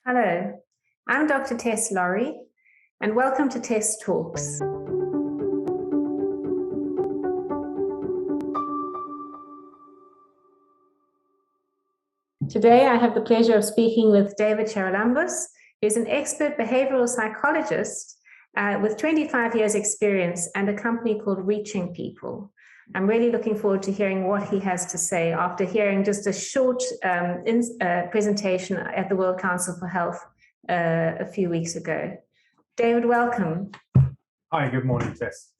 Hello, I'm Dr. Tess Laurie, and welcome to Tess Talks. Today, I have the pleasure of speaking with David Charalambous, who's an expert behavioral psychologist with 25 years experience and a company called Reaching People. I'm really looking forward to hearing what he has to say after hearing just a short presentation at the World Council for Health a few weeks ago. David, welcome. Hi, good morning, Tess.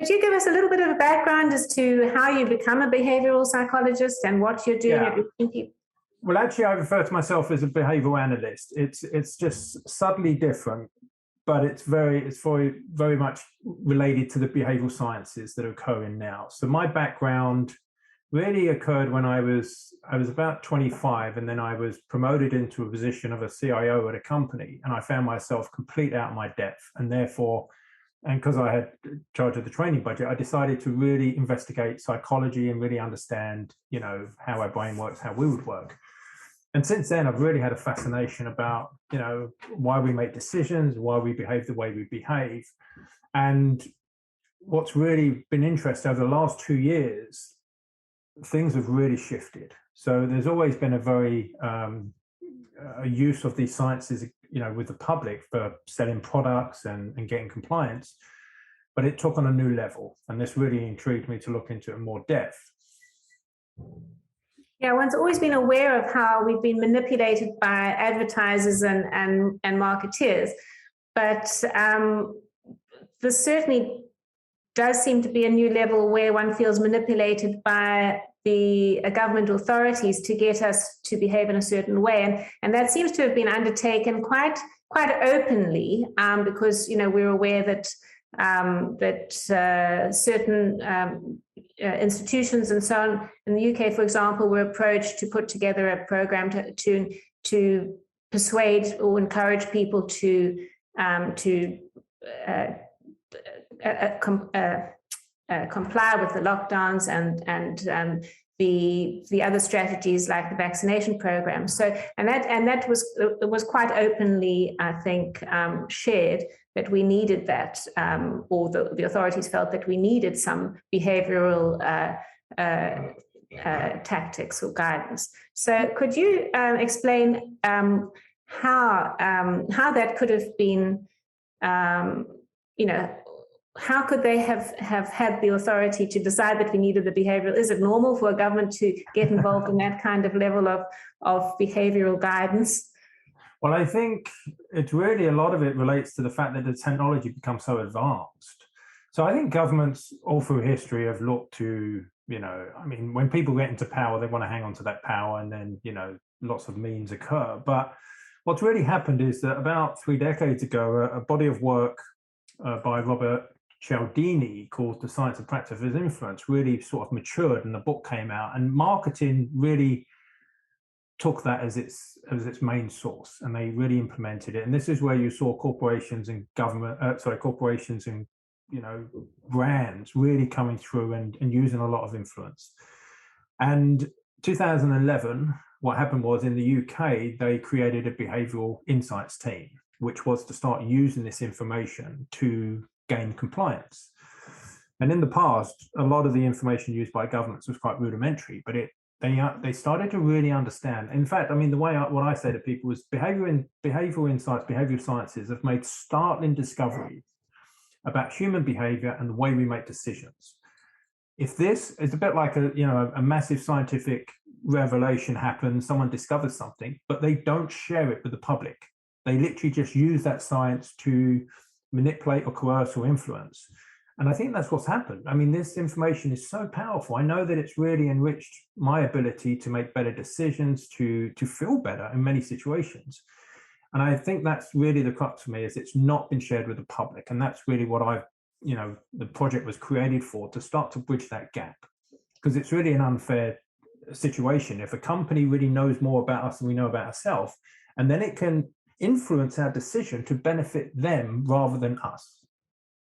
Could you give us a little bit of a background as to how you become a behavioral psychologist and what you're doing at Reaching People? Well, actually, I refer to myself as a behavioural analyst. It's just subtly different, but it's very much related to the behavioural sciences that are occurring now. So my background really occurred when I was about 25, and then I was promoted into a position of a CIO at a company, and I found myself completely out of my depth, and therefore, and because I had charge of the training budget, I decided to really investigate psychology and really understand, how our brain works, how we would work. And since then, I've really had a fascination about, why we make decisions, why we behave the way we behave. And what's really been interesting over the last 2 years, things have really shifted. So there's always been a very a use of these sciences, with the public for selling products and getting compliance, but it took on a new level. And this really intrigued me to look into it in more depth. Yeah, one's always been aware of how we've been manipulated by advertisers and marketeers, but this certainly does seem to be a new level where one feels manipulated by the government authorities to get us to behave in a certain way, and that seems to have been undertaken quite openly, because we're aware that certain institutions and so on in the UK, for example, were approached to put together a program to persuade or encourage people to comply with the lockdowns and the other strategies like the vaccination program. So that was quite openly, I think, shared that we needed that, or the authorities felt that we needed some behavioral tactics or guidance. So could you explain how that could have been, how could they have had the authority to decide that we needed the behavioral? Is it normal for a government to get involved in that kind of level of behavioral guidance? Well, I think it's really, a lot of it relates to the fact that the technology becomes so advanced. So I think governments all through history have looked to, when people get into power, they want to hang on to that power, and then, lots of means occur. But what's really happened is that about 3 decades ago, a body of work by Robert Cialdini called The Science and Practice of Influence really sort of matured, and the book came out, and marketing really took that as its main source, and they really implemented it. And this is where you saw corporations and corporations and brands really coming through and using a lot of influence. And 2011, what happened was, in the UK, they created a behavioural insights team, which was to start using this information to gain compliance. And in the past, a lot of the information used by governments was quite rudimentary, but they started to really understand. In fact, what I say to people is behavioural insights, behavioural sciences have made startling discoveries about human behaviour and the way we make decisions. If this is a bit like a massive scientific revelation happens, someone discovers something, but they don't share it with the public. They literally just use that science to manipulate or coerce or influence. And I think that's what's happened. This information is so powerful. I know that it's really enriched my ability to make better decisions, to feel better in many situations. And I think that's really the crux for me, is it's not been shared with the public. And that's really what the project was created for, to start to bridge that gap. Because it's really an unfair situation. If a company really knows more about us than we know about ourselves, and then it can influence our decision to benefit them rather than us.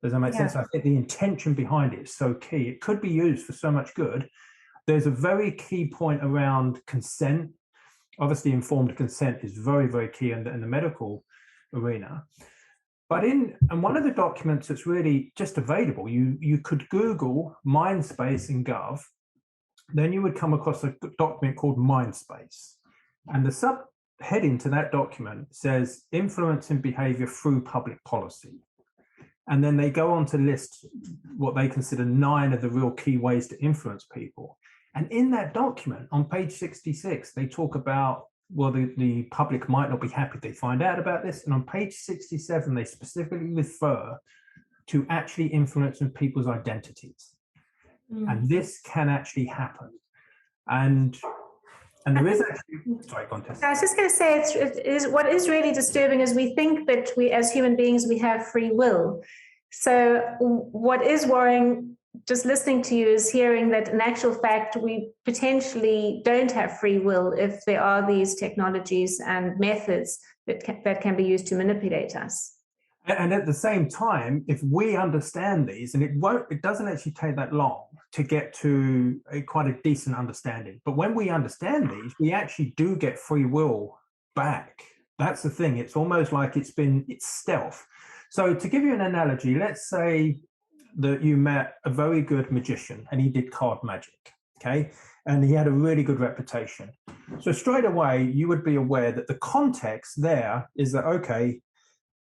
Does that make sense? I think the intention behind it is so key. It could be used for so much good. There's a very key point around consent Obviously, informed consent is very, very key in the medical arena. But and one of the documents that's really just available, you could Google mindspace in Gov, then you would come across a document called mindspace. And the subheading to that document says influencing behavior through public policy. And then they go on to list what they consider 9 of the real key ways to influence people. And in that document, on page 66, they talk about, well, the public might not be happy if they find out about this. And on page 67, they specifically refer to actually influencing people's identities. And this can actually happen. And there is actually, sorry, go on, Tess. I was just going to say, it is what is really disturbing is we think that we, as human beings, we have free will. So what is worrying, just listening to you, is hearing that in actual fact, we potentially don't have free will if there are these technologies and methods that can be used to manipulate us. And at the same time, if we understand these, and it doesn't actually take that long to get to quite a decent understanding. But when we understand these, we actually do get free will back. That's the thing. It's almost like it's stealth. So to give you an analogy, let's say that you met a very good magician and he did card magic, okay? And he had a really good reputation. So straight away, you would be aware that the context there is that, okay,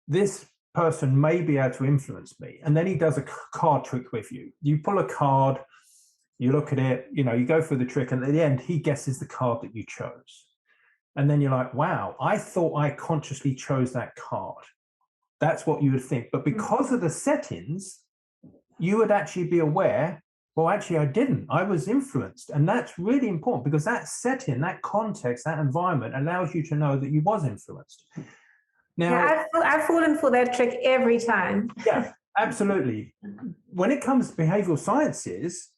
this person may be able to influence me. And then he does a card trick with you. You pull a card, you look at it, you go through the trick, and at the end, he guesses the card that you chose. And then you're like, wow, I thought I consciously chose that card. That's what you would think. But because of the settings, you would actually be aware, well, actually, I didn't. I was influenced. And that's really important because that setting, that context, that environment allows you to know that you was influenced. Now, yeah, I've fallen for that trick every time. Yeah, absolutely. When it comes to behavioral sciences,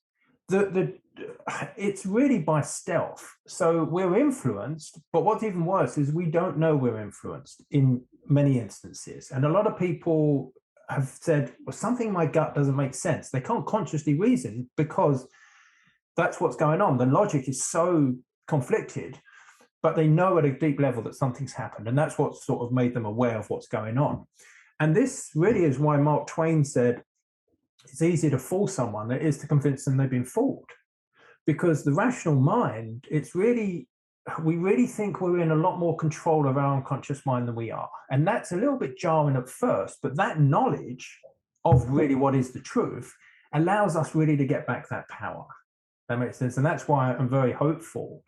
it's really by stealth. So we're influenced, but what's even worse is we don't know we're influenced in many instances. And a lot of people have said, well, something in my gut doesn't make sense. They can't consciously reason because that's what's going on. The logic is so conflicted, but they know at a deep level that something's happened. And that's what sort of made them aware of what's going on. And this really is why Mark Twain said, it's easier to fool someone than it is to convince them they've been fooled. Because the rational mind, we really think we're in a lot more control of our unconscious mind than we are. And that's a little bit jarring at first, but that knowledge of really what is the truth allows us really to get back that power. That makes sense. And that's why I'm very hopeful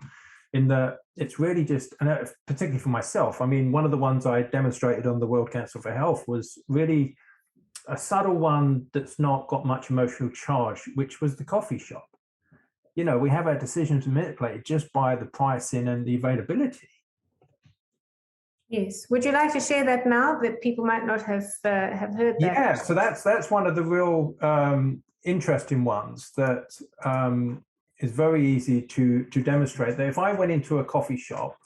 in that it's really just, and particularly for myself, I mean, one of the ones I demonstrated on the World Council for Health was really a subtle one that's not got much emotional charge, which was the coffee shop. We have our decisions manipulated just by the pricing and the availability. Yes. Would you like to share that now that people might not have heard that? Yeah, so that's one of the real interesting ones that is very easy to demonstrate. That if I went into a coffee shop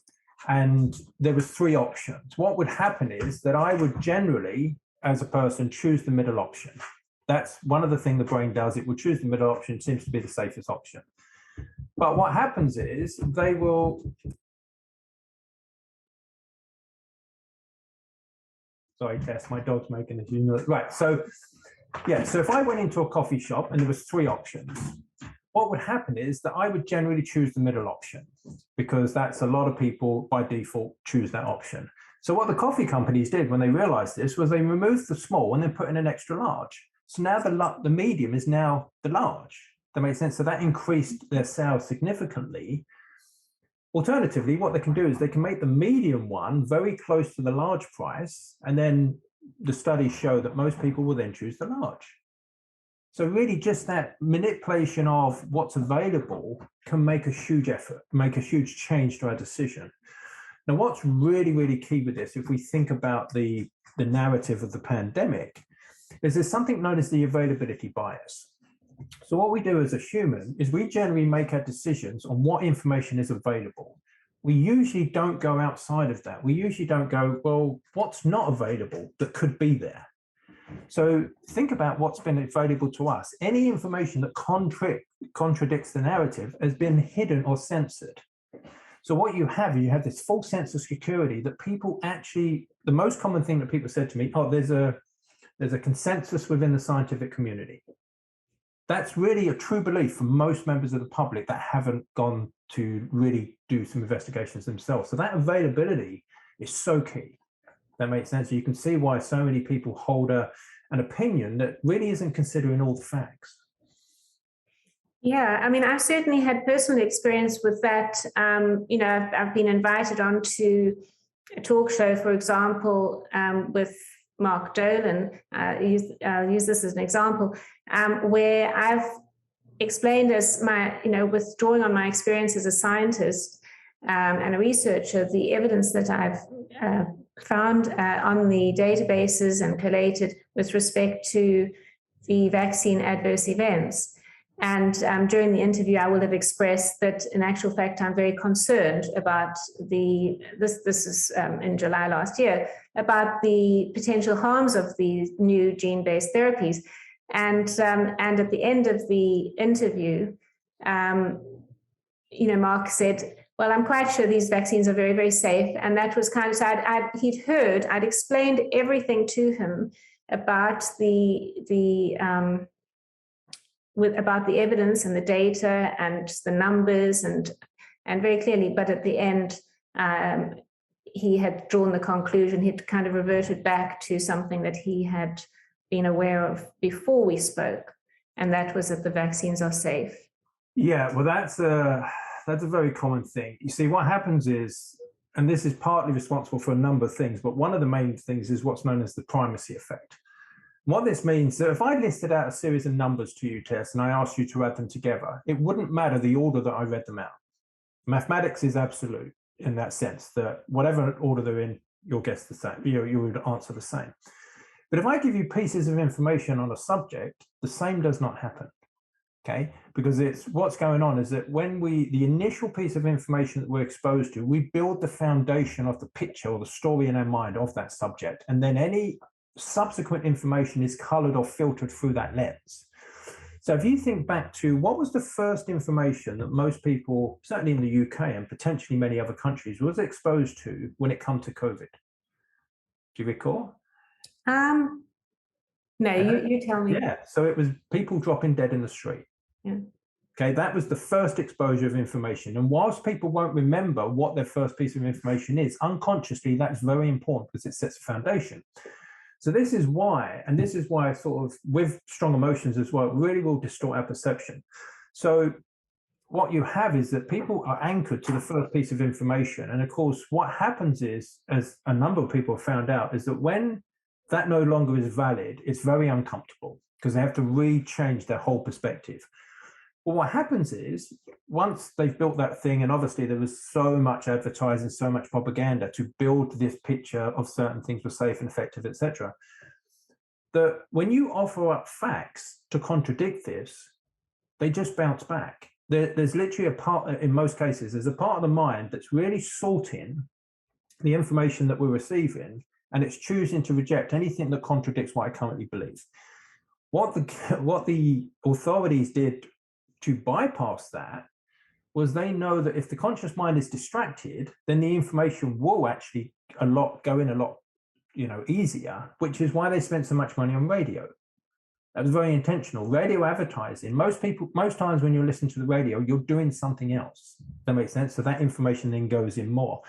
and there was 3 options, what would happen is that I would generally, as a person, choose the middle option. That's one of the things the brain does. It will choose the middle option. It seems to be the safest option. But what happens is they will... Sorry, Tess, my dog's making a noise. Right, so if I went into a coffee shop and there was 3 options, what would happen is that I would generally choose the middle option because that's a lot of people by default choose that option. So what the coffee companies did when they realized this was they removed the small and then put in an extra large. So now the medium is now the large. That makes sense. So that increased their sales significantly. Alternatively, what they can do is they can make the medium one very close to the large price. And then the studies show that most people will then choose the large. So really just that manipulation of what's available can make a huge effort, make a huge change to our decision. Now, what's really, really key with this, if we think about the narrative of the pandemic, is there's something known as the availability bias. So what we do as a human is we generally make our decisions on what information is available. We usually don't go outside of that. We usually don't go, well, what's not available that could be there? So think about what's been available to us. Any information that contradicts the narrative has been hidden or censored. So what you have this false sense of security that people actually, the most common thing that people said to me, oh, there's a consensus within the scientific community. That's really a true belief for most members of the public that haven't gone to really do some investigations themselves. So that availability is so key. That makes sense. So you can see why so many people hold an opinion that really isn't considering all the facts. Yeah, I mean, I've certainly had personal experience with that. I've been invited onto a talk show, for example, with Mark Dolan. I'll use this as an example, where I've explained as withdrawing on my experience as a scientist and a researcher, the evidence that I've found on the databases and collated with respect to the vaccine adverse events. And during the interview, I will have expressed that, in actual fact, I'm very concerned about this is in July last year, about the potential harms of these new gene-based therapies. And at the end of the interview, Mark said, well, I'm quite sure these vaccines are very, very safe. And that was kind of, so I'd explained everything to him about about the evidence and the data and the numbers and very clearly, but at the end, he had drawn the conclusion. He'd kind of reverted back to something that he had been aware of before we spoke, and that was that the vaccines are safe. Yeah, well, that's a very common thing. You see, what happens is, and this is partly responsible for a number of things, but one of the main things is what's known as the primacy effect. What this means, so if I listed out a series of numbers to you, Tess, and I asked you to add them together, it wouldn't matter the order that I read them out. Mathematics is absolute in that sense, that whatever order they're in, you'll guess the same, you would answer the same. But if I give you pieces of information on a subject, the same does not happen, okay? Because what's going on is that when the initial piece of information that we're exposed to, we build the foundation of the picture or the story in our mind of that subject, and then any subsequent information is colored or filtered through that lens. So if you think back to what was the first information that most people, certainly in the UK and potentially many other countries, was exposed to when it comes to COVID? Do you recall? No, you tell me. Yeah, so it was people dropping dead in the street. Yeah. Okay, that was the first exposure of information. And whilst people won't remember what their first piece of information is, unconsciously, that's very important because it sets a foundation. So this is why sort of with strong emotions as well, it really will distort our perception. So what you have is that people are anchored to the first piece of information. And of course, what happens is, as a number of people have found out, is that when that no longer is valid, it's very uncomfortable because they have to re-change their whole perspective. Well, what happens is, once they've built that thing, and obviously there was so much advertising, so much propaganda to build this picture of certain things were safe and effective, etc., that when you offer up facts to contradict this, they just bounce back. There's literally a part, in most cases, there's a part of the mind that's really sorting the information that we're receiving, and it's choosing to reject anything that contradicts what I currently believe. What the authorities did to bypass that was they know that if the conscious mind is distracted, then the information will actually go in a lot easier, which is why they spent so much money on radio. That was very intentional. Radio advertising, most times when you're listening to the radio, you're doing something else. That makes sense. So that information then goes in more.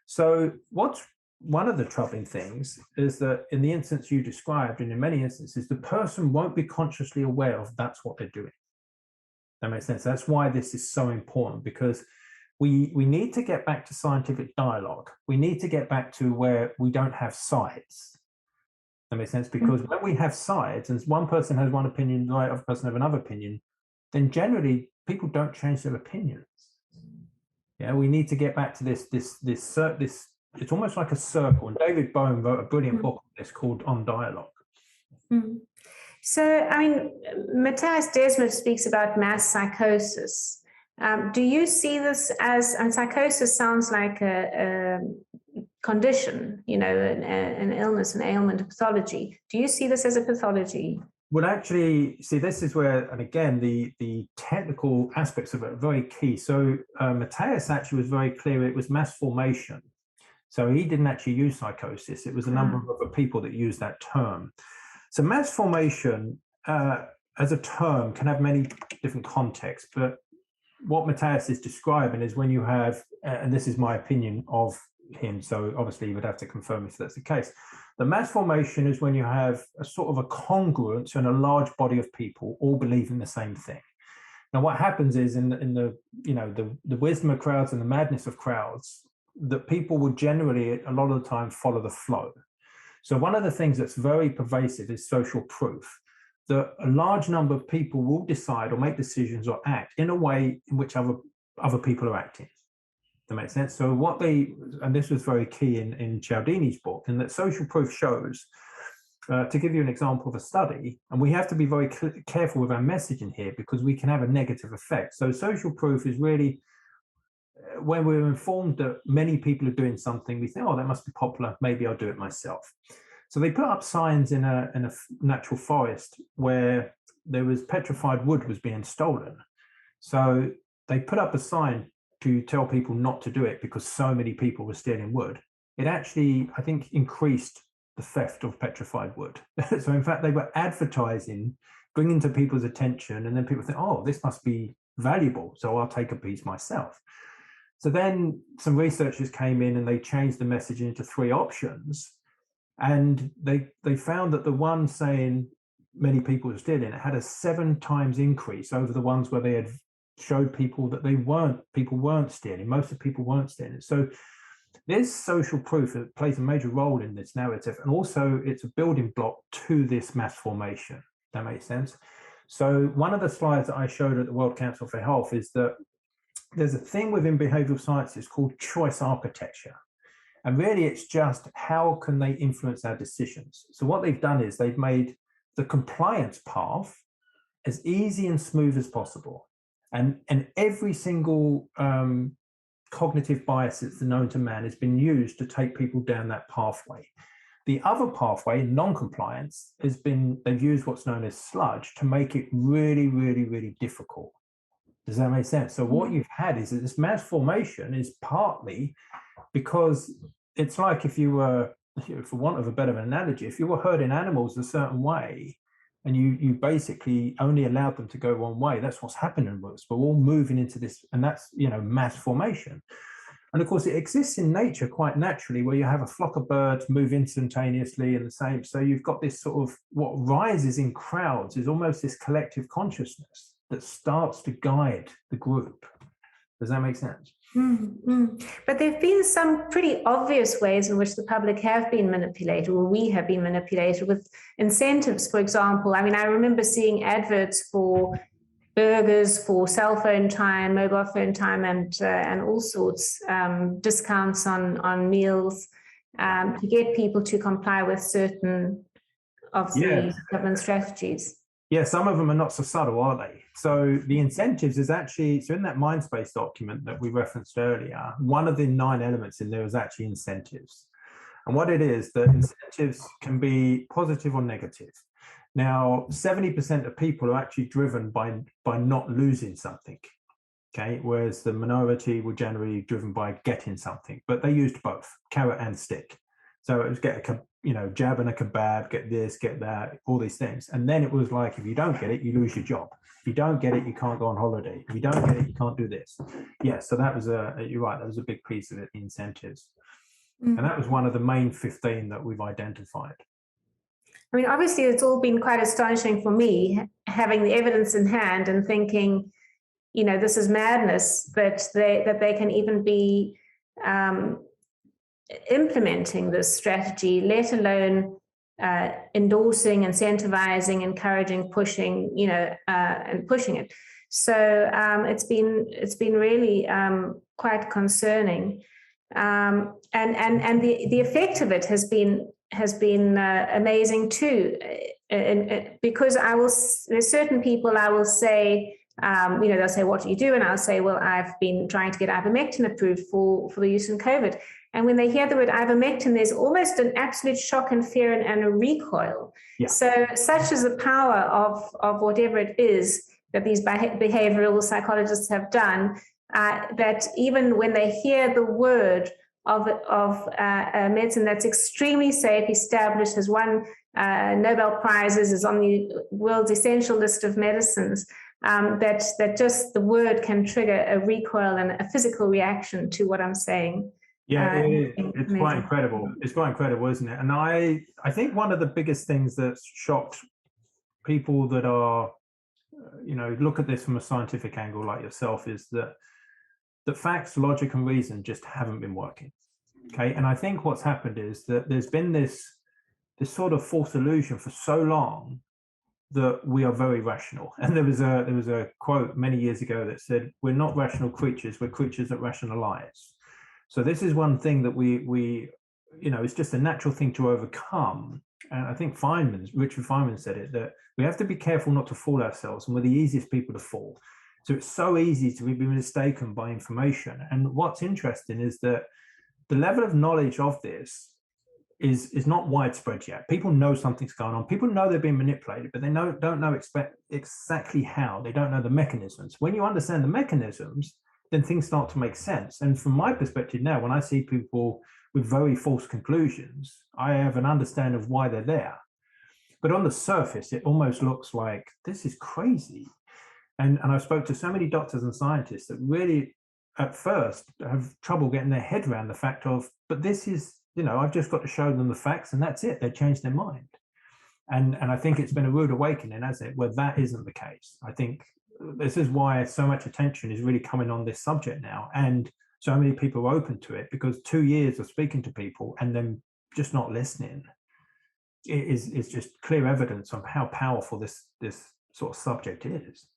So what's one of the troubling things is that in the instance you described, and in many instances, the person won't be consciously aware of that's what they're doing. That makes sense. That's why this is so important, because we need to get back to scientific dialogue. We need to get back to where we don't have sides. That makes sense, because when we have sides and one person has one opinion, the other person has another opinion, then generally people don't change their opinions. Yeah, we need to get back to this. It's almost like a circle. And David Bohm wrote a brilliant book on this called On Dialogue. So, I mean, Matthias Desmet speaks about mass psychosis. Do you see this as, and psychosis sounds like a condition, an illness, an ailment, a pathology. Do you see this as a pathology? would actually see, this is where, and again, the technical aspects of it are very key. So Matthias actually was very clear it was mass formation. So he didn't actually use psychosis. It was a number of other people that used that term. So mass formation as a term can have many different contexts, but what Matthias is describing is when you have, and this is my opinion of him, so obviously you would have to confirm if that's the case. The mass formation is when you have a sort of a congruence and a large body of people all believing the same thing. Now, what happens is in the wisdom of crowds and the madness of crowds, that people will generally a lot of the time follow the flow. So one of the things that's very pervasive is social proof, that a large number of people will decide or make decisions or act in a way in which other people are acting. That makes sense. So what and this was very key in Cialdini's book, and that social proof shows, to give you an example of a study, and we have to be very careful with our messaging here because we can have a negative effect. So social proof is really when we're informed that many people are doing something, we think, oh, that must be popular, maybe I'll do it myself. So they put up signs in a natural forest where there was petrified wood was being stolen. So they put up a sign to tell people not to do it because so many people were stealing wood. It actually, I think, increased the theft of petrified wood. So in fact, they were advertising, bringing to people's attention, and then people think, oh, this must be valuable, so I'll take a piece myself. So then some researchers came in and they changed the messaging into 3 options. And they found that the one saying many people were stealing, it had a 7 times increase over the ones where they had showed people that people weren't stealing. Most of the people weren't stealing. So there's social proof that plays a major role in this narrative. And also it's a building block to this mass formation. That makes sense. So one of the slides that I showed at the World Council for Health is that there's a thing within behavioral sciences called choice architecture. And really, it's just how can they influence our decisions? So what they've done is they've made the compliance path as easy and smooth as possible. And every single cognitive bias that's known to man has been used to take people down that pathway. The other pathway, non-compliance, they've used what's known as sludge to make it really, really, really difficult. Does that make sense? So what you've had is that this mass formation is partly because it's like if you were, for want of a better analogy, if you were herding animals a certain way and you basically only allowed them to go one way, that's what's happening with us. We're all moving into this, and that's, mass formation. And of course, it exists in nature quite naturally where you have a flock of birds move instantaneously and the same. So you've got this sort of what rises in crowds is almost this collective consciousness that starts to guide the group. Does that make sense? Mm-hmm. But there have been some pretty obvious ways in which the public have been manipulated, or we have been manipulated with incentives, for example. I mean, I remember seeing adverts for burgers, for cell phone time, mobile phone time, and all sorts, discounts on meals, to get people to comply with certain of the government strategies. Yeah, some of them are not so subtle, are they? So the incentives is actually, so in that mindspace document that we referenced earlier, one of the 9 elements in there is actually incentives. And what it is, that incentives can be positive or negative. Now, 70% of people are actually driven by not losing something, okay? Whereas the minority were generally driven by getting something, but they used both, carrot and stick. So it was get a, jab and a kebab, get this, get that, all these things. And then it was like, if you don't get it, you lose your job. If you don't get it, you can't go on holiday. If you don't get it, you can't do this. Yeah, so that was you're right, that was a big piece of it, the incentives. Mm-hmm. And that was one of the main 15 that we've identified. I mean, obviously, it's all been quite astonishing for me, having the evidence in hand and thinking, this is madness, that they can even be implementing this strategy, let alone endorsing, incentivizing, encouraging, pushing, and pushing it. So it's been really quite concerning, and the effect of it has been amazing too. Because there's certain people I will say, they'll say, what do you do? And I'll say, well, I've been trying to get ivermectin approved for the use in COVID. And when they hear the word ivermectin, there's almost an absolute shock and fear and a recoil. Yeah. So such is the power of whatever it is that these behavioral psychologists have done, that even when they hear the word of a medicine that's extremely safe, established, has won Nobel Prizes, is on the world's essential list of medicines, that just the word can trigger a recoil and a physical reaction to what I'm saying. Yeah, it's quite incredible. It's quite incredible, isn't it? And I think one of the biggest things that's shocked people that are, look at this from a scientific angle like yourself, is that facts, logic, and reason just haven't been working. Okay, and I think what's happened is that there's been this sort of false illusion for so long that we are very rational. And there was a quote many years ago that said, "We're not rational creatures; we're creatures that rationalize." So this is one thing that we it's just a natural thing to overcome. And I think Richard Feynman said it, that we have to be careful not to fool ourselves, and we're the easiest people to fool. So it's so easy to be mistaken by information. And what's interesting is that the level of knowledge of this is not widespread yet. People know something's going on. People know they're being manipulated, but they don't know exactly how. They don't know the mechanisms. When you understand the mechanisms, then things start to make sense. And from my perspective now, when I see people with very false conclusions, I have an understanding of why they're there. But on the surface, it almost looks like this is crazy. And I've spoke to so many doctors and scientists that really, at first, have trouble getting their head around the fact of, but this is, I've just got to show them the facts and that's it. They changed their mind. And I think it's been a rude awakening, hasn't it, where that isn't the case. I think this is why so much attention is really coming on this subject now. And so many people are open to it, because 2 years of speaking to people and then just not listening is just clear evidence of how powerful this sort of subject is.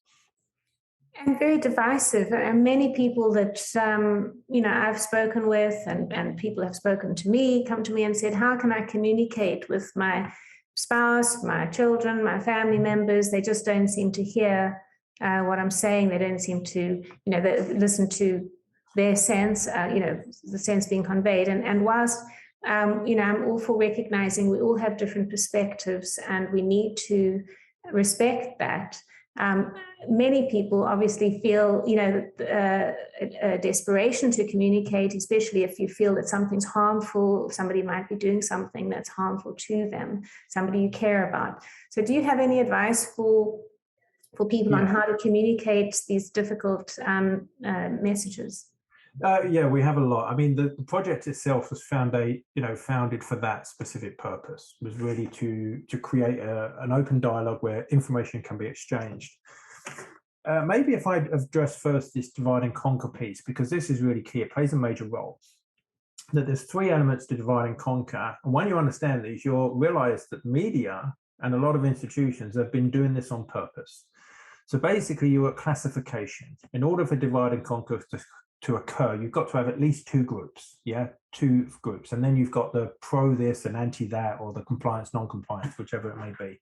And very divisive. And many people that, I've spoken with and people have spoken to me, come to me and said, how can I communicate with my spouse, my children, my family members? They just don't seem to hear what I'm saying. They don't seem to, listen to their sense, the sense being conveyed. And whilst, I'm all for recognizing we all have different perspectives and we need to respect that. Many people obviously feel, a desperation to communicate, especially if you feel that something's harmful, somebody might be doing something that's harmful to them, somebody you care about. So do you have any advice for people on how to communicate these difficult messages? We have a lot. I mean, the project itself was founded for that specific purpose, was really to create an open dialogue where information can be exchanged. Maybe if I address first this divide and conquer piece, because this is really key. It plays a major role. That there's 3 elements to divide and conquer. And when you understand these, you'll realize that media and a lot of institutions have been doing this on purpose. So basically, you're at classification. In order for divide and conquer to occur, you've got to have at least 2 groups, 2 groups. And then you've got the pro this and anti that, or the compliance, non-compliance, whichever it may be.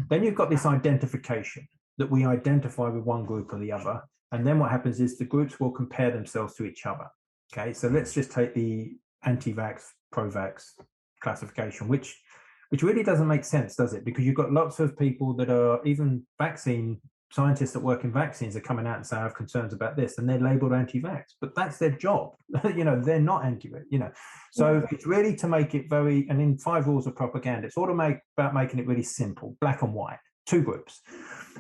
Then you've got this identification, that we identify with one group or the other. And then what happens is the groups will compare themselves to each other. Okay, so let's just take the anti-vax, pro-vax classification, which really doesn't make sense, does it? Because you've got lots of people that are, even vaccine scientists that work in vaccines, are coming out and saying, I have concerns about this, and they're labeled anti-vax, but that's their job. They're not anti-vax, So it's really to make it very, and in 5 rules of propaganda, it's all about making it really simple, black and white, 2 groups.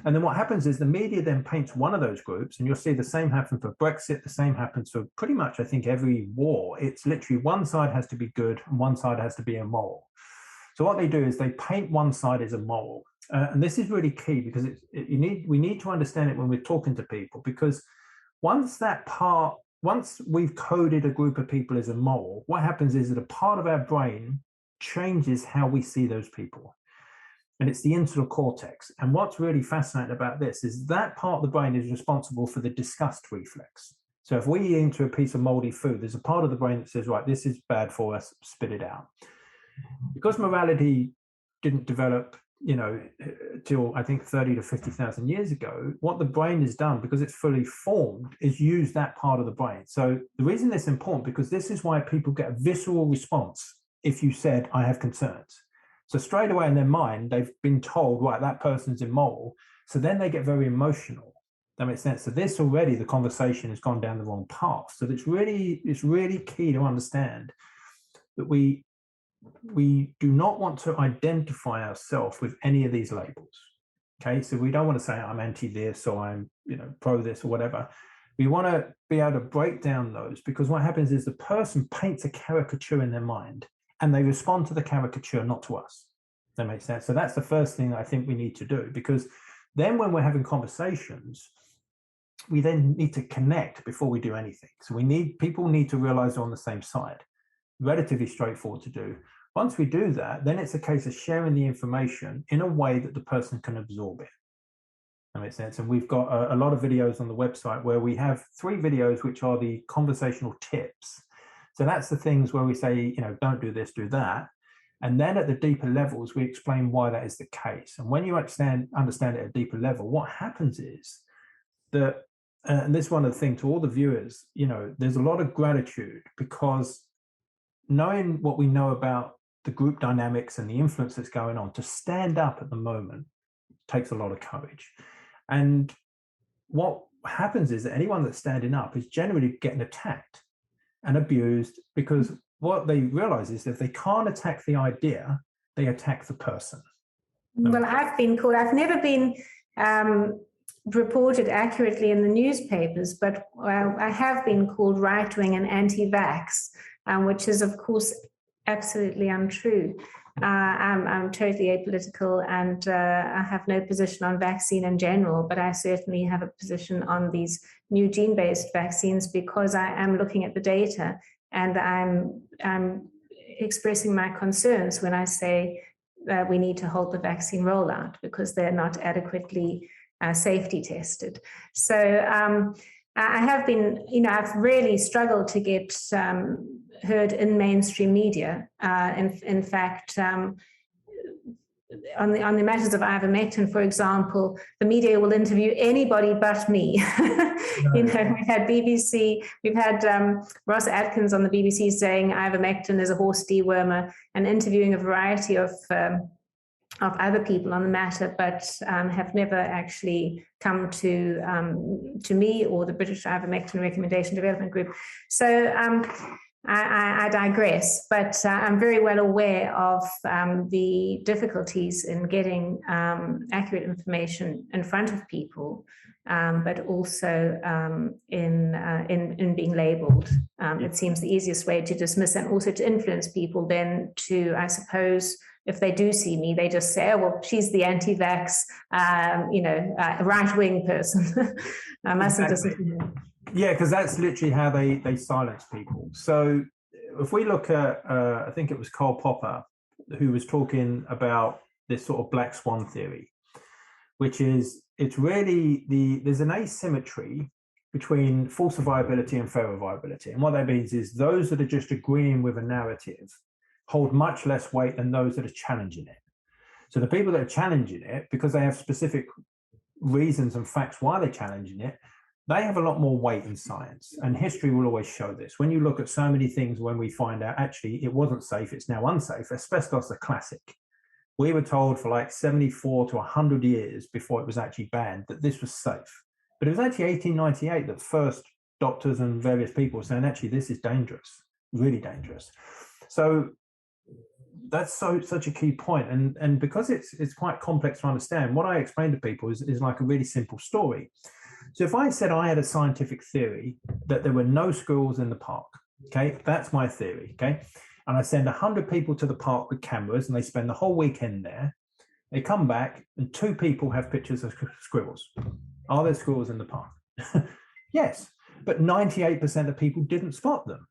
And then what happens is the media then paints one of those groups, and you'll see the same happen for Brexit, the same happens for pretty much, I think, every war. It's literally one side has to be good and one side has to be immoral. So what they do is they paint one side as immoral. And this is really key, because we need to understand it when we're talking to people, because once we've coded a group of people as immoral, what happens is that a part of our brain changes how we see those people. And it's the insular cortex. And what's really fascinating about this is that part of the brain is responsible for the disgust reflex. So if we eat into a piece of moldy food, there's a part of the brain that says, right, this is bad for us, spit it out. Because morality didn't develop till I think 30 to 50,000 years ago, what the brain has done, because it's fully formed, is use that part of the brain. So the reason this is important, because this is why people get a visceral response if you said, I have concerns. So straight away in their mind, they've been told, right, that person's immoral. So then they get very emotional. That makes sense. So this already, the conversation has gone down the wrong path. So it's really key to understand that we do not want to identify ourselves with any of these labels. Okay, so we don't want to say I'm anti this or I'm pro this or whatever. We want to be able to break down those, because what happens is the person paints a caricature in their mind and they respond to the caricature, not to us. That makes sense. So that's the first thing I think we need to do, because then when we're having conversations, we then need to connect before we do anything. So people need to realize they're on the same side. Relatively straightforward to do. Once we do that, then it's a case of sharing the information in a way that the person can absorb it. That makes sense. And we've got a lot of videos on the website where we have 3 videos, which are the conversational tips. So that's the things where we say, don't do this, do that. And then at the deeper levels, we explain why that is the case. And when you understand it at a deeper level, what happens is that, and this is one of the things to all the viewers, there's a lot of gratitude, because knowing what we know about the group dynamics and the influence that's going on, to stand up at the moment takes a lot of courage. And what happens is that anyone that's standing up is generally getting attacked and abused, because what they realize is that if they can't attack the idea, they attack the person. Well, I've been called, I've never been reported accurately in the newspapers, but I have been called right-wing and anti-vax, which is, of course, absolutely untrue. I'm totally apolitical, and I have no position on vaccine in general, but I certainly have a position on these new gene-based vaccines, because I am looking at the data, and I'm expressing my concerns when I say that we need to halt the vaccine rollout because they're not adequately safety tested. So I have been, I've really struggled to get heard in mainstream media. In fact, on the matters of ivermectin, for example, the media will interview anybody but me. We've had BBC, we've had Ross Atkins on the BBC saying ivermectin is a horse dewormer, and interviewing a variety of other people on the matter, but have never actually come to me or the British Ivermectin Recommendation Development Group. So I digress, but I'm very well aware of the difficulties in getting accurate information in front of people, but also in being labelled. It seems the easiest way to dismiss and also to influence people than to, I suppose, if they do see me, they just say, oh, well, she's the anti-vax, right-wing person. I mustn't listen to her. Yeah, because that's literally how they silence people. So if we look at, I think it was Karl Popper, who was talking about this sort of black swan theory, which is, it's really there's an asymmetry between falsifiability and verifiability. And what that means is those that are just agreeing with a narrative hold much less weight than those that are challenging it. So the people that are challenging it, because they have specific reasons and facts why they're challenging it, they have a lot more weight in science. And history will always show this. When you look at so many things, when we find out actually it wasn't safe, it's now unsafe. Asbestos, a classic. We were told for like 74 to 100 years before it was actually banned that this was safe. But it was actually 1898 that first doctors and various people were saying, actually, this is dangerous, really dangerous. So that's such a key point. And because it's quite complex to understand, what I explain to people is like a really simple story. So if I said I had a scientific theory that there were no squirrels in the park, okay, that's my theory, okay? And I send 100 people to the park with cameras and they spend the whole weekend there. They come back and 2 people have pictures of squirrels. Are there squirrels in the park? Yes, but 98% of people didn't spot them.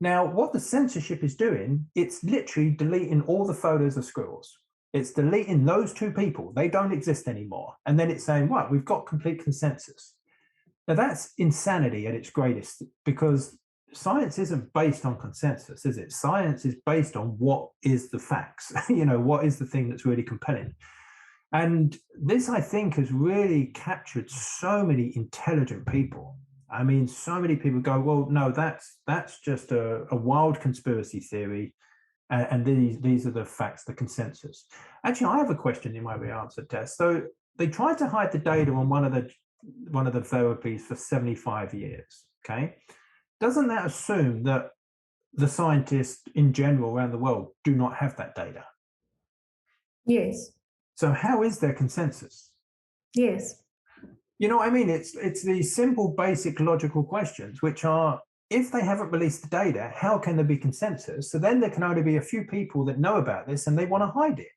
Now, what the censorship is doing, it's literally deleting all the photos of squirrels. It's deleting those 2 people. They don't exist anymore. And then it's saying, right, we've got complete consensus. Now, that's insanity at its greatest, because science isn't based on consensus, is it? Science is based on what is the facts, what is the thing that's really compelling. And this, I think, has really captured so many intelligent people. I mean, so many people go, well, no, that's just a wild conspiracy theory. And these are the facts, the consensus. Actually, I have a question you might be answered, Tess. So they tried to hide the data on one of the therapies for 75 years. Okay. Doesn't that assume that the scientists in general around the world do not have that data? Yes. So how is there consensus? Yes. You know what I mean? It's these simple, basic, logical questions, which are, if they haven't released the data, how can there be consensus? So then there can only be a few people that know about this and they want to hide it.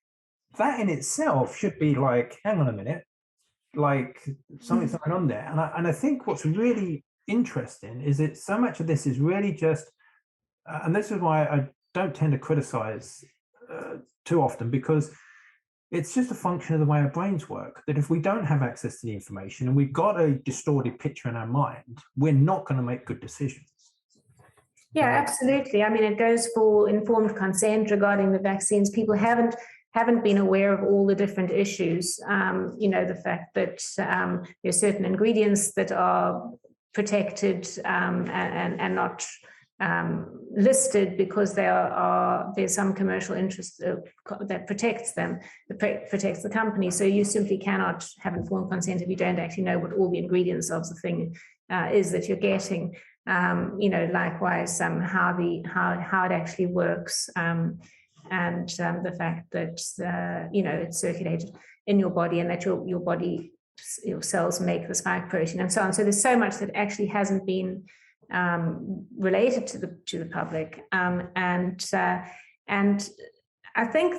That in itself should be like, hang on a minute, like something's going on there. And I think what's really interesting is that so much of this is really just, and this is why I don't tend to criticize too often, because it's just a function of the way our brains work, that if we don't have access to the information and we've got a distorted picture in our mind, we're not going to make good decisions. Yeah, absolutely. I mean, it goes for informed consent regarding the vaccines. People haven't been aware of all the different issues. The fact that there's certain ingredients that are protected and not listed because there's some commercial interest that protects them, that protects the company. So you simply cannot have informed consent if you don't actually know what all the ingredients of the thing is that you're getting. Likewise, how it actually works, and the fact that it's circulated in your body and that your body, your cells make the spike protein and so on. So there's so much that actually hasn't been related to the public, and I think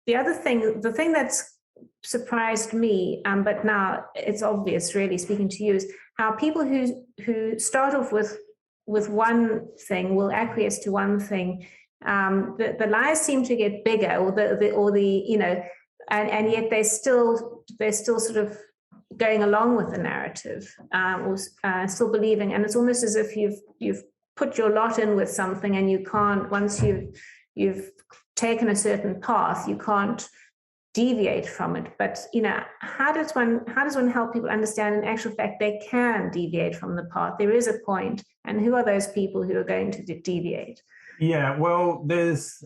the thing that's surprised me, but now it's obvious, really, speaking to you, is how people who start off with one thing will acquiesce to one thing. The lies seem to get bigger, and yet they're still sort of going along with the narrative, or still believing. And it's almost as if you've put your lot in with something, and you can't, once you've taken a certain path, you can't deviate from it. But how does one help people understand, in actual fact, they can deviate from the path? There is a point, and who are those people who are going to deviate? Yeah, well, there's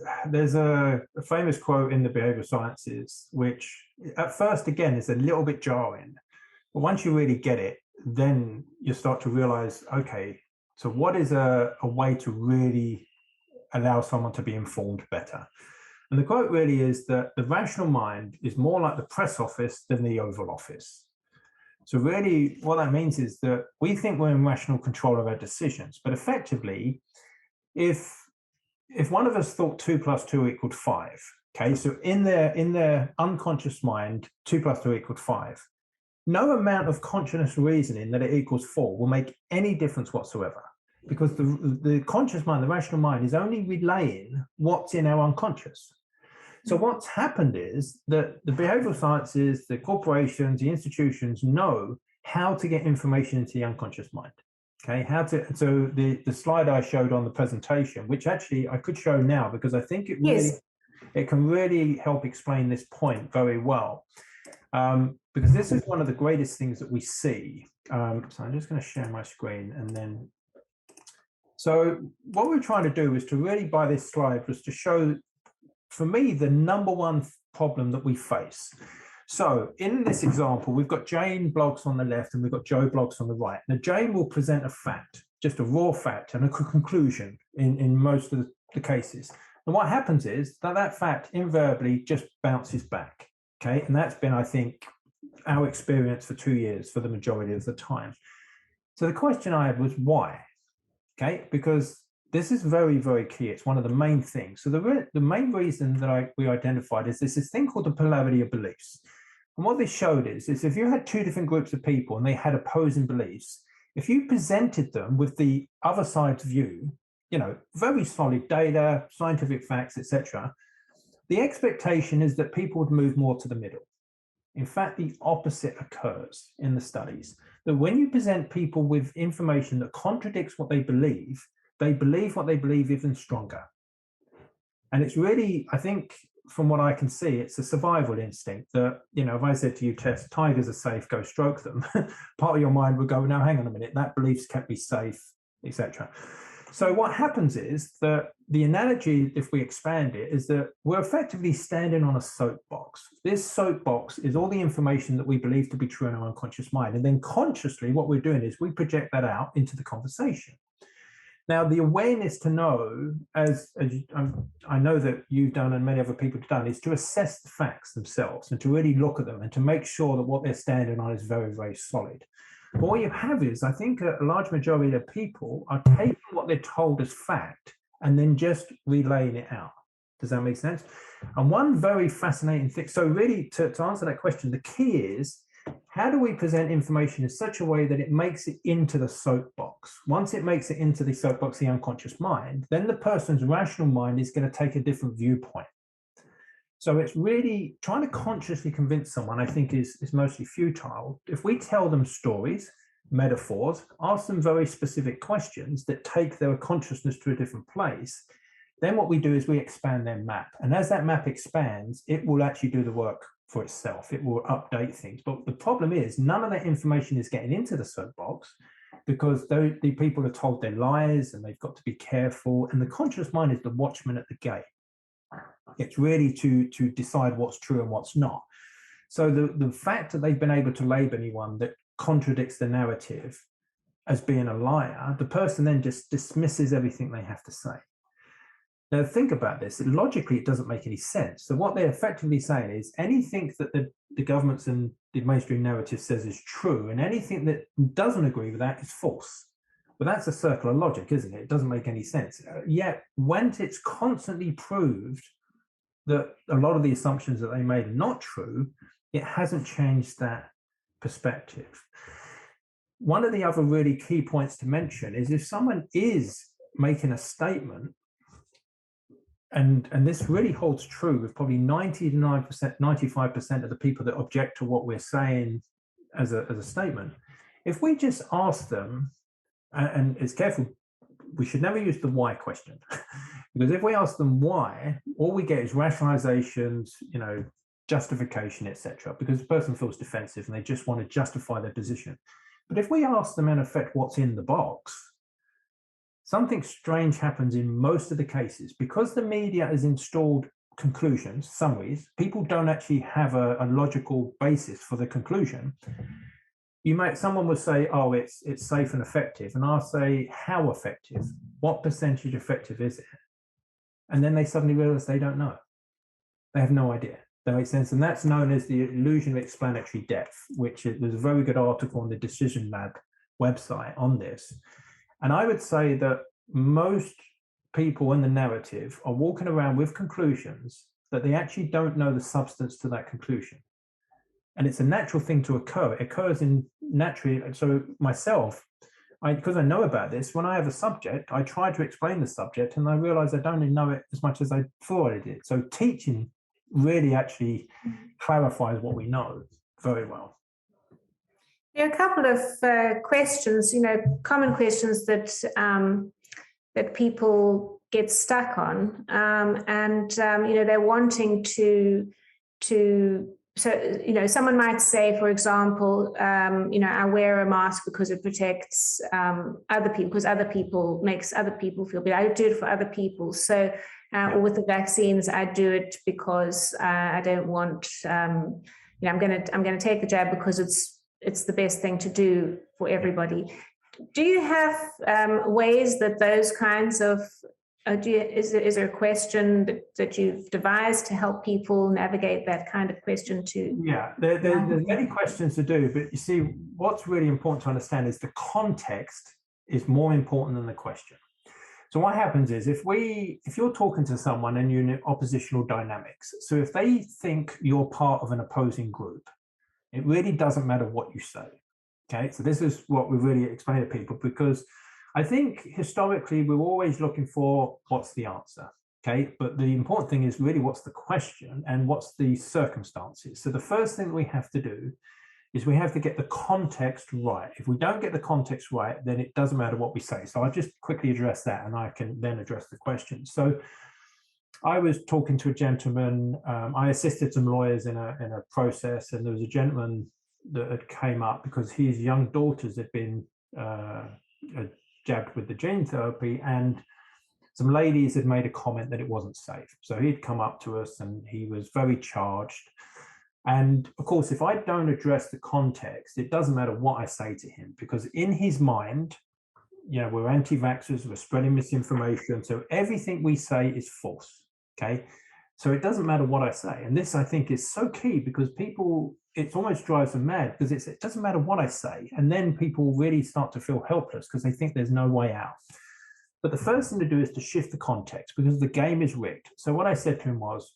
a famous quote in the behavioral sciences, which at first, again, is a little bit jarring, but once you really get it, then you start to realize, okay, so what is a way to really allow someone to be informed better? And the quote really is that the rational mind is more like the press office than the Oval Office. So really what that means is that we think we're in rational control of our decisions, but effectively, if one of us thought 2 + 2 = 5, okay, so in their unconscious mind, 2 + 2 = 5, no amount of conscious reasoning that it equals 4 will make any difference whatsoever, because the conscious mind, the rational mind, is only relaying what's in our unconscious. So what's happened is that the behavioral sciences, the corporations, the institutions know how to get information into the unconscious mind. Okay, so the slide I showed on the presentation, which actually I could show now, because I think it can really help explain this point very well. Because this is one of the greatest things that we see. So I'm just going to share my screen, and then. So what we're trying to do is to really, by this slide, was to show, for me, the number one problem that we face. So in this example, we've got Jane blogs on the left and we've got Joe blogs on the right. Now, Jane will present a fact, just a raw fact and a conclusion in most of the cases. And what happens is that fact invariably just bounces back. Okay, and that's been, I think, our experience for 2 years for the majority of the time. So the question I had was why? Okay, because this is very, very key. It's one of the main things. So the main reason that we identified is this thing called the polarity of beliefs. And what this showed is if you had two different groups of people and they had opposing beliefs, if you presented them with the other side's view, very solid data, scientific facts, etc., the expectation is that people would move more to the middle. In fact, the opposite occurs in the studies, that when you present people with information that contradicts what they believe what they believe even stronger. And it's really, I think, from what I can see, it's a survival instinct that, you know, if I said to you, Tess, tigers are safe, go stroke them, part of your mind would go, no, hang on a minute, that belief's kept me safe, etc. So what happens is that the analogy, if we expand it, is that we're effectively standing on a soapbox. This soapbox is all the information that we believe to be true in our unconscious mind. And then consciously, what we're doing is we project that out into the conversation. Now, the awareness to know, I know that you've done and many other people have done, is to assess the facts themselves and to really look at them and to make sure that what they're standing on is very, very solid. But what you have is, I think a large majority of people are taking what they're told as fact and then just relaying it out. Does that make sense? And one very fascinating thing, so really to answer that question, the key is, how do we present information in such a way that it makes it into the soapbox? Once it makes it into the soapbox, the unconscious mind, then the person's rational mind is going to take a different viewpoint. So it's really trying to consciously convince someone, I think, is mostly futile. If we tell them stories, metaphors, ask them very specific questions that take their consciousness to a different place, then what we do is we expand their map. And as that map expands, it will actually do the work for itself. It will update things. But the problem is none of that information is getting into the soapbox because the people are told their lies and they've got to be careful. And the conscious mind is the watchman at the gate. It's really to decide what's true and what's not. So the fact that they've been able to label anyone that contradicts the narrative as being a liar, the person then just dismisses everything they have to say. Now, think about this. Logically, it doesn't make any sense. So what they're effectively saying is anything that the governments and the mainstream narrative says is true, and anything that doesn't agree with that is false. But that's a circle of logic, isn't it? It doesn't make any sense. Yet, when it's constantly proved that a lot of the assumptions that they made are not true, it hasn't changed that perspective. One of the other really key points to mention is if someone is making a statement, and this really holds true with probably 99%, 95% of the people that object to what we're saying as a statement. If we just ask them, and it's careful, we should never use the why question, because if we ask them why, all we get is rationalizations, you know, justification, etc., because the person feels defensive and they just want to justify their position. But if we ask them in effect what's in the box, something strange happens in most of the cases. Because the media has installed conclusions, summaries, people don't actually have a logical basis for the conclusion. Someone will say, oh, it's safe and effective. And I'll say, how effective? What percentage effective is it? And then they suddenly realize they don't know. They have no idea. That makes sense. And that's known as the illusion of explanatory depth, which there's a very good article on the Decision Lab website on this. And I would say that most people in the narrative are walking around with conclusions that they actually don't know the substance to that conclusion. And it's a natural thing to occur. It occurs in naturally. So myself, because I know about this, when I have a subject, I try to explain the subject and I realize I don't know it as much as I thought I did. So teaching really actually clarifies what we know very well. There are a couple of questions, common questions that people get stuck on, and they're wanting to. So someone might say, for example, I wear a mask because it protects other people, because other people makes other people feel better. I do it for other people. So, or with the vaccines, I do it because I don't want. I'm going to take the jab because it's the best thing to do for everybody. Do you have ways that those kinds of is there a question that you've devised to help people navigate that kind of question too? Yeah, there's many questions to do, but you see, what's really important to understand is the context is more important than the question. So what happens is if you're talking to someone and you're in oppositional dynamics, so if they think you're part of an opposing group, it really doesn't matter what you say. Okay, so this is what we really explain to people, because I think historically we're always looking for what's the answer. Okay, but the important thing is really what's the question and what's the circumstances. So the first thing we have to do is we have to get the context right. If we don't get the context right, then it doesn't matter what we say. So I'll just quickly address that and I can then address the question. So I was talking to a gentleman. I assisted some lawyers in a process, and there was a gentleman that had came up because his young daughters had been jabbed with the gene therapy, and some ladies had made a comment that it wasn't safe. So he'd come up to us, and he was very charged. And of course, if I don't address the context, it doesn't matter what I say to him, because in his mind, we're anti-vaxxers, we're spreading misinformation. So everything we say is false. Okay. So it doesn't matter what I say. And this, I think, is so key, because people, it almost drives them mad, because it doesn't matter what I say. And then people really start to feel helpless because they think there's no way out. But the first thing to do is to shift the context, because the game is rigged. So what I said to him was,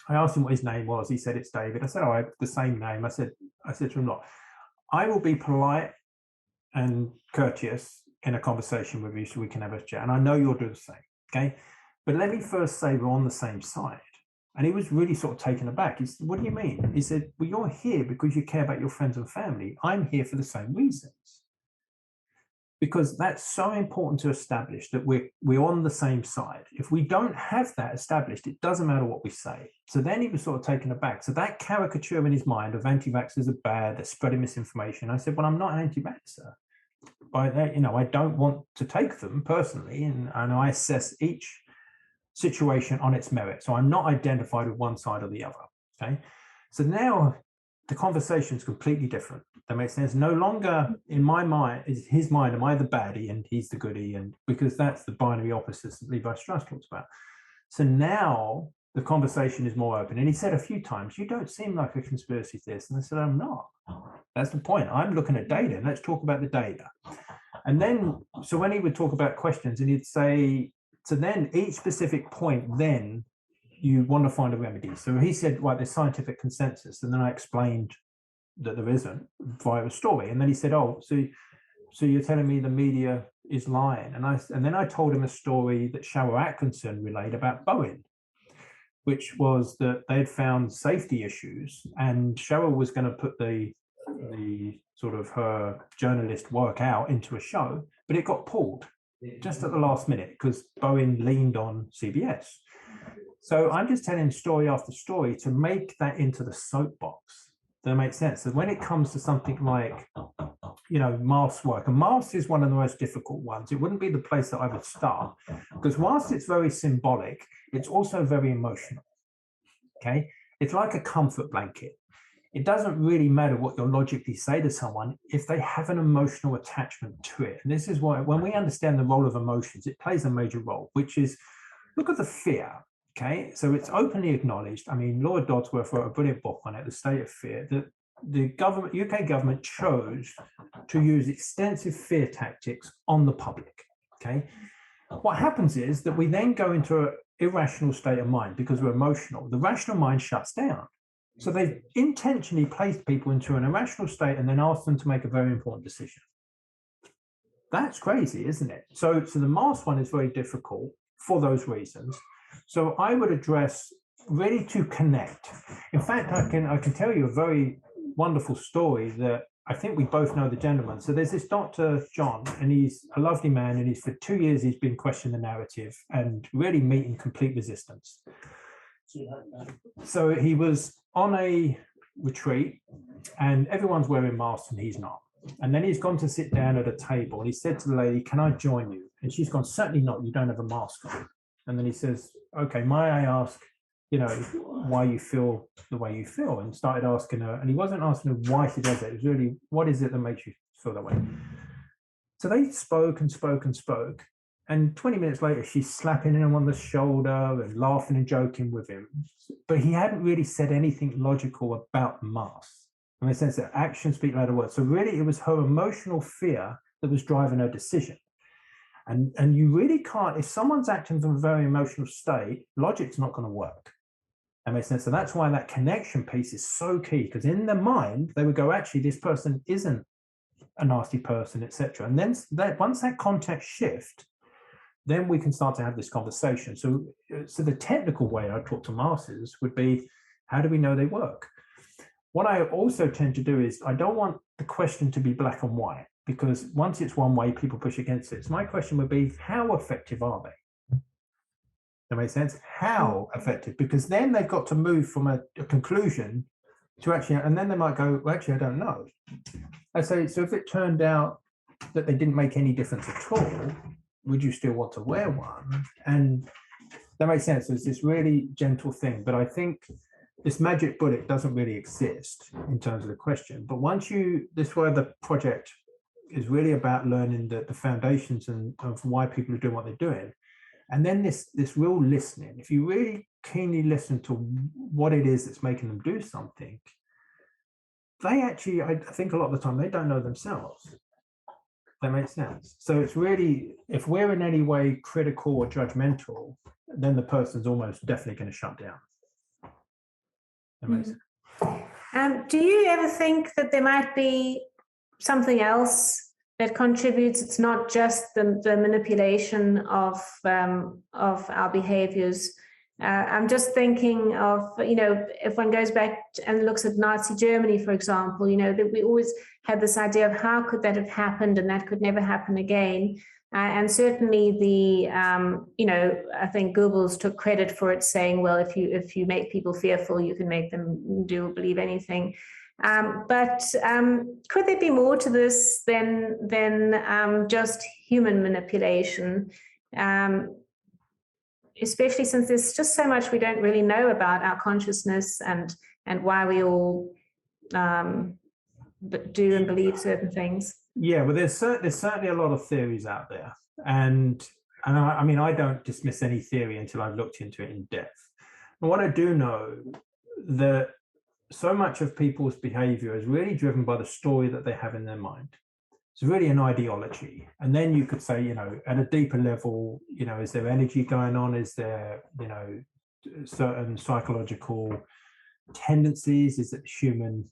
I asked him what his name was. He said, it's David. I said, oh, I have the same name. I said to him, look, I will be polite and courteous in a conversation with you so we can have a chat. And I know you'll do the same. Okay. But let me first say we're on the same side. And he was really sort of taken aback. He said, what do you mean? He said, well, you're here because you care about your friends and family. I'm here for the same reasons. Because that's so important to establish, that we're on the same side. If we don't have that established, it doesn't matter what we say. So then he was sort of taken aback. So that caricature in his mind of anti-vaxxers are bad, they're spreading misinformation. I said, well, I'm not an anti-vaxxer. I don't want to take them personally, and I assess each situation on its merit. So I'm not identified with one side or the other. Okay. So now the conversation is completely different. That makes sense. No longer in my mind, is his mind, am I the baddie and he's the goodie? And because that's the binary opposites that Levi Strauss talks about. So now the conversation is more open. And he said a few times, you don't seem like a conspiracy theorist. And I said, I'm not. That's the point. I'm looking at data, and let's talk about the data. And then, so when he would talk about questions, and he'd say, so then each specific point, then you want to find a remedy. So he said, well, there's scientific consensus. And then I explained that there isn't via a story. And then he said, oh, so you're telling me the media is lying. And then I told him a story that Cheryl Atkinson relayed about Boeing, which was that they'd found safety issues, and Cheryl was going to put the sort of her journalist work out into a show, but it got pulled just at the last minute because Boeing leaned on CBS. So I'm just telling story after story to make that into the soapbox. That makes sense. So when it comes to something like, mask work, and mask is one of the most difficult ones. It wouldn't be the place that I would start, because whilst it's very symbolic, it's also very emotional. Okay. It's like a comfort blanket. It doesn't really matter what you'll logically say to someone if they have an emotional attachment to it. And this is why, when we understand the role of emotions, it plays a major role, which is, look at the fear. Okay, so it's openly acknowledged. I mean, Laura Dodsworth wrote a brilliant book on it, The State of Fear, that the UK government chose to use extensive fear tactics on the public. Okay, what happens is that we then go into an irrational state of mind because we're emotional. The rational mind shuts down. So they've intentionally placed people into an irrational state and then asked them to make a very important decision. That's crazy, isn't it? So the mask one is very difficult for those reasons. So I would address really to connect. In fact, I can tell you a very wonderful story that I think we both know the gentleman. So there's this Dr. John, and he's a lovely man, and for 2 years he's been questioning the narrative and really meeting complete resistance. So he was on a retreat, and everyone's wearing masks and he's not. And then he's gone to sit down at a table, and he said to the lady, "Can I join you?" And she's gone, "Certainly not, you don't have a mask on." And then he says, "Okay, may I ask, why you feel the way you feel?" And started asking her, and he wasn't asking her why she does it. It was really, what is it that makes you feel that way? So they spoke and spoke and spoke. And 20 minutes later, she's slapping him on the shoulder and laughing and joking with him. But he hadn't really said anything logical about the mask, in the sense that actions speak louder words. So really, it was her emotional fear that was driving her decision. And you really can't, if someone's acting from a very emotional state, logic's not going to work. That makes sense. So that's why that connection piece is so key, because in their mind, they would go, actually, this person isn't a nasty person, etc. And then once that context shift, then we can start to have this conversation. So the technical way I talk to masses would be, how do we know they work? What I also tend to do is, I don't want the question to be black and white, because once it's one way, people push against it. So my question would be, how effective are they? That makes sense. How effective? Because then they've got to move from a conclusion to actually, and then they might go, well, actually, I don't know. I say, so if it turned out that they didn't make any difference at all, would you still want to wear one? And that makes sense. It's this really gentle thing. But I think this magic bullet doesn't really exist in terms of the question. But once this is where the project is really about learning the foundations and of why people are doing what they're doing. And then this real listening, if you really keenly listen to what it is that's making them do something, they actually, I think a lot of the time, they don't know themselves. That makes sense. So it's really, if we're in any way critical or judgmental, then the person's almost definitely going to shut down. That makes sense. Do you ever think that there might be something else that contributes? It's not just the manipulation of our behaviors. I'm just thinking of, if one goes back and looks at Nazi Germany, for example, that we always had this idea of how could that have happened, and that could never happen again. And certainly I think Goebbels took credit for it, saying, well, if you make people fearful, you can make them believe anything. But could there be more to this than just human manipulation? Especially since there's just so much we don't really know about our consciousness and why we all do and believe certain things. Yeah, well, there's certainly a lot of theories out there, and I mean, I don't dismiss any theory until I've looked into it in depth. And what I do know, that so much of people's behavior is really driven by the story that they have in their mind. It's really an ideology. And then you could say, at a deeper level, is there energy going on? Is there, certain psychological tendencies? Is it human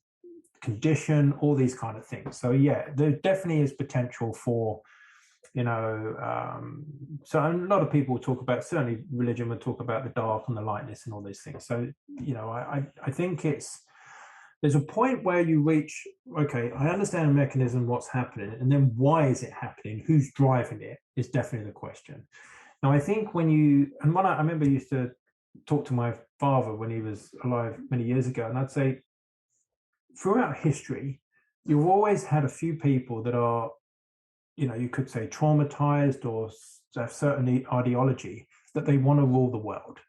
condition? All these kind of things. So yeah, there definitely is potential for, so a lot of people talk about, certainly religion would talk about the dark and the lightness and all these things. So, I think there's a point where you reach, okay, I understand the mechanism, what's happening, and then why is it happening? Who's driving it is definitely the question. Now, I think I remember I used to talk to my father when he was alive many years ago, and I'd say, throughout history, you've always had a few people that are, you could say traumatized or have certain ideology that they want to rule the world.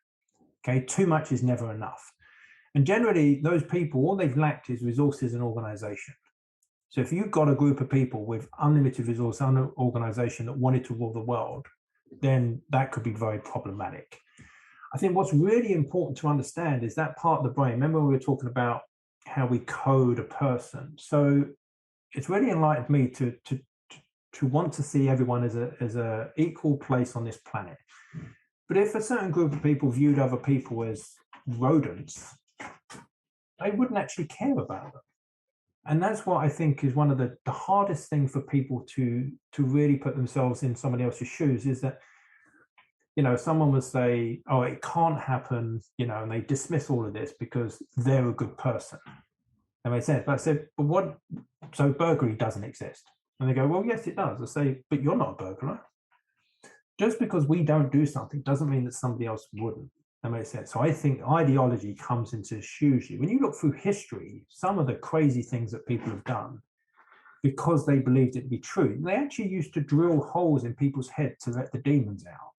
Okay, too much is never enough. And generally, those people, all they've lacked is resources and organization. So if you've got a group of people with unlimited resource and organization that wanted to rule the world, then that could be very problematic. I think what's really important to understand is that part of the brain. Remember, we were talking about how we code a person. So it's really enlightened me to want to see everyone as a equal place on this planet. But if a certain group of people viewed other people as rodents, they wouldn't actually care about them. And that's what I think is one of the hardest things for people to really put themselves in somebody else's shoes, is that, someone would say, oh, it can't happen, and they dismiss all of this because they're a good person. That makes sense. But I said, but what, so burglary doesn't exist. And they go, well, yes, it does. I say, but you're not a burglar. Just because we don't do something doesn't mean that somebody else wouldn't. That makes sense. So I think ideology comes into hugely. When you look through history, some of the crazy things that people have done because they believed it to be true, they actually used to drill holes in people's heads to let the demons out.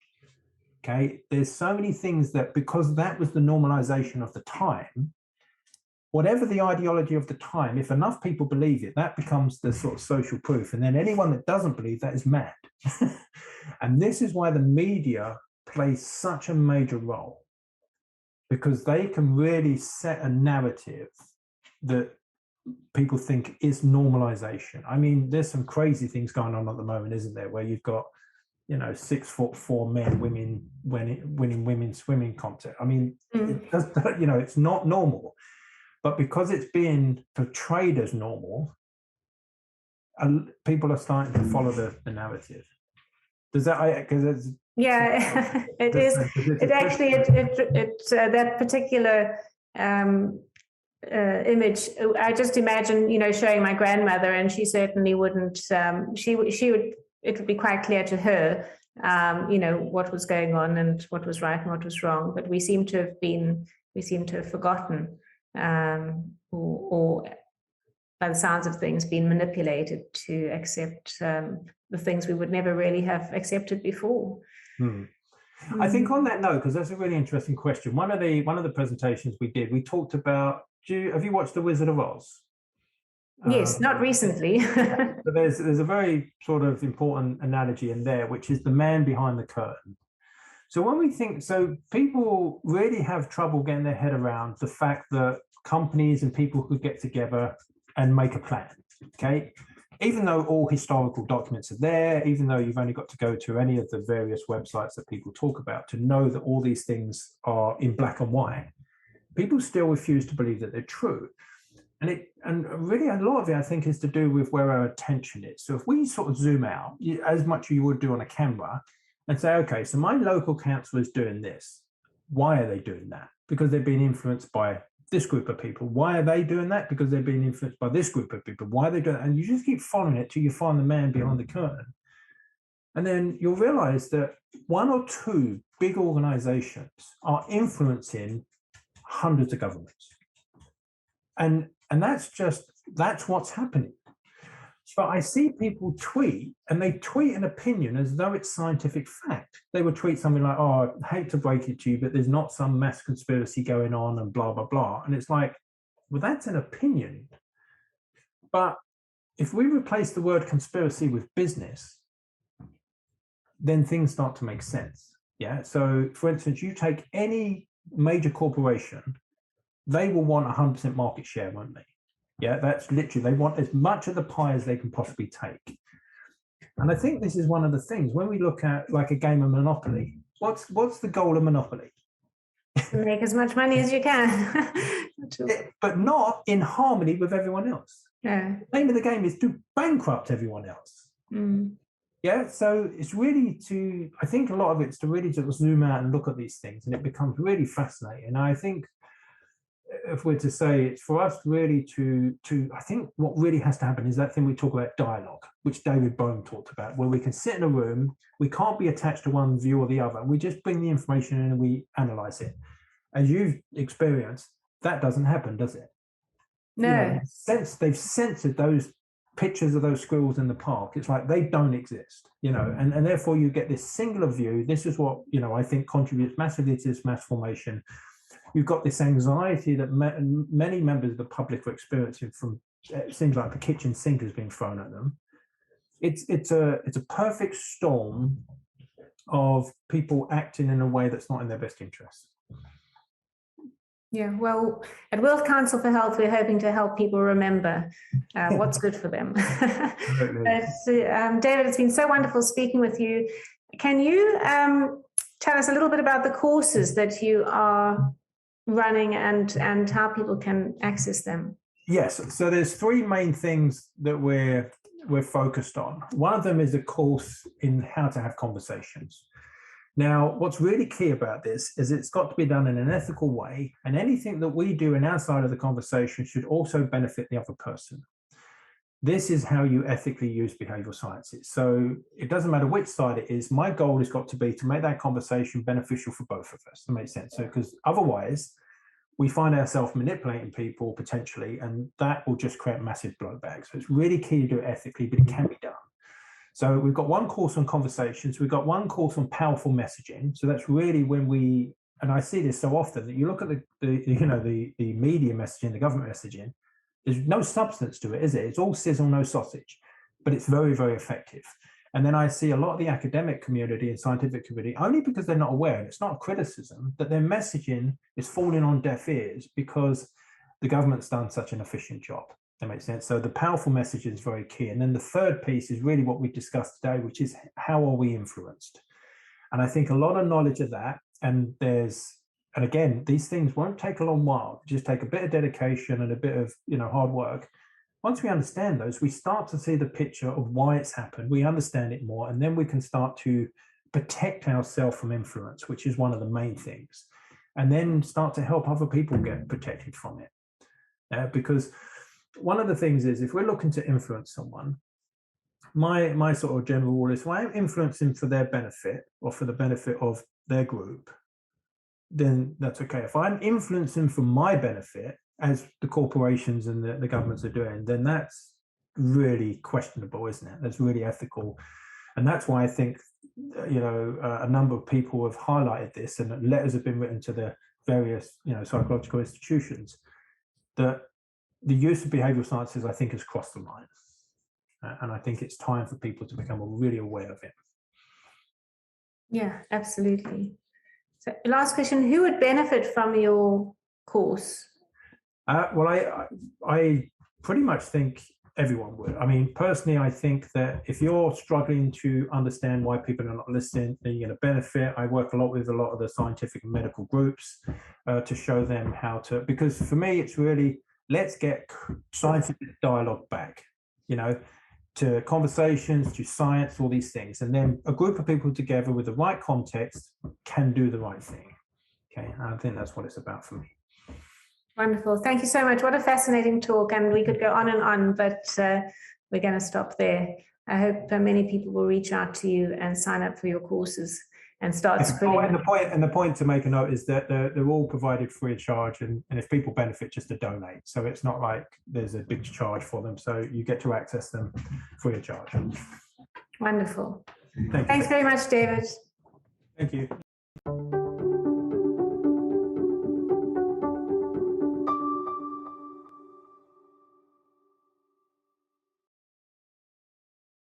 Okay, there's so many things that, because that was the normalization of the time, whatever the ideology of the time, if enough people believe it, that becomes the sort of social proof. And then anyone that doesn't believe that is mad. And this is why the media plays such a major role, because they can really set a narrative that people think is normalization. I mean, there's some crazy things going on at the moment, isn't there? Where you've got, 6'4" men, women winning women's swimming contest. I mean, it does, it's not normal. But because it's being portrayed as normal, people are starting to follow the narrative. Does that? Because yeah, it is. It actually that particular image. I just imagine, showing my grandmother, and she certainly wouldn't. She would. It would be quite clear to her what was going on and what was right and what was wrong. But we seem to have forgotten, or by the sounds of things, been manipulated to accept the things we would never really have accepted before. I think on that note, because that's a really interesting question. One of the presentations we did, we talked about. Have you watched The Wizard of Oz? Yes, not recently. But there's a very sort of important analogy in there, which is the man behind the curtain. So when we think, so people really have trouble getting their head around the fact that companies and people could get together and make a plan, okay? Even though all historical documents are there, even though you've only got to go to any of the various websites that people talk about to know that all these things are in black and white, people still refuse to believe that they're true. And really a lot of it, I think, is to do with where our attention is. So if we sort of zoom out, as much as you would do on a camera, and say, okay, so my local council is doing this. Why are they doing that? Because they're being influenced by this group of people. Why are they doing that? Because they're being influenced by this group of people. Why are they doing that? And you just keep following it till you find the man behind the curtain. And then you'll realize that one or two big organizations are influencing hundreds of governments. And that's what's happening. So I see people tweet, and they tweet an opinion as though it's scientific fact. They would tweet something like, oh, I hate to break it to you, but there's not some mass conspiracy going on and blah, blah, blah. And it's like, well, that's an opinion. But if we replace the word conspiracy with business, then things start to make sense. Yeah. So for instance, you take any major corporation, they will want 100% market share, won't they? Yeah, that's literally, they want as much of the pie as they can possibly take. And I think this is one of the things, when we look at like a game of Monopoly, what's the goal of Monopoly? Make as much money as you can. But not in harmony with everyone else. Yeah. The name of the game is to bankrupt everyone else. Yeah, so it's really I think a lot of it's to really just zoom out and look at these things, and it becomes really fascinating. And I think if we're to say, it's for us really to I think what really has to happen is that thing we talk about, dialogue, which David Bohm talked about, where we can sit in a room, we can't be attached to one view or the other, we just bring the information in and we analyze it. As you've experienced, that doesn't happen, does it? No. They've censored those pictures of those squirrels in the park. It's like they don't exist, and therefore you get this singular view. This is what, I think contributes massively to this mass formation. You've got this anxiety that many members of the public are experiencing from, it seems like the kitchen sink has been thrown at them. It's a perfect storm of people acting in a way that's not in their best interest. Yeah, well, at World Council for Health, we're hoping to help people remember what's good for them. But, David, it's been so wonderful speaking with you. Can you tell us a little bit about the courses that you are running and how people can access them? Yes, so there's three main things that we're focused on. One of them is a course in how to have conversations. Now, what's really key about this is it's got to be done in an ethical way, and anything that we do in our side of the conversation should also benefit the other person. This is how you ethically use behavioral sciences. So it doesn't matter which side it is. My goal has got to be to make that conversation beneficial for both of us. That makes sense. So, because otherwise we find ourselves manipulating people potentially, and that will just create massive blowback. So it's really key to do it ethically, but it can be done. So we've got one course on conversations. We've got one course on powerful messaging. So that's really when and I see this so often, that you look at the media messaging, the government messaging, there's no substance to it, is it? It's all sizzle, no sausage, but it's very, very effective. And then I see a lot of the academic community and scientific community, only because they're not aware, and it's not a criticism, that their messaging is falling on deaf ears because the government's done such an efficient job. That makes sense. So the powerful messaging is very key. And then the third piece is really what we discussed today, which is how are we influenced? And I think a lot of knowledge of that, and again, these things won't take a long while. Just take a bit of dedication and a bit of hard work. Once we understand those, we start to see the picture of why it's happened. We understand it more, and then we can start to protect ourselves from influence, which is one of the main things, and then start to help other people get protected from it. Because one of the things is, if we're looking to influence someone, my sort of general rule is, if I'm influencing for their benefit or for the benefit of their group, then that's okay. If I'm influencing for my benefit, as the corporations and the governments are doing, then that's really questionable, isn't it? That's really ethical. And that's why I think, a number of people have highlighted this, and letters have been written to the various, psychological institutions, that the use of behavioral sciences, I think, has crossed the line. And I think it's time for people to become really aware of it. Yeah, absolutely. So last question, who would benefit from your course? Well, I pretty much think everyone would. I mean, personally, I think that if you're struggling to understand why people are not listening, then you're going to benefit. I work a lot with a lot of the scientific and medical groups to show them how to, because for me, it's really, let's get scientific dialogue back, to conversations, to science, all these things. And then a group of people together with the right context can do the right thing. Okay, and I think that's what it's about for me. Wonderful. Thank you so much. What a fascinating talk. And we could go on and on, but we're going to stop there. I hope many people will reach out to you and sign up for your courses and start spreading. And the point to make a note is that they're all provided free of charge, and if people benefit, just to donate. So it's not like there's a big charge for them. So you get to access them free of charge. Wonderful. Thanks very much, David. Thank you.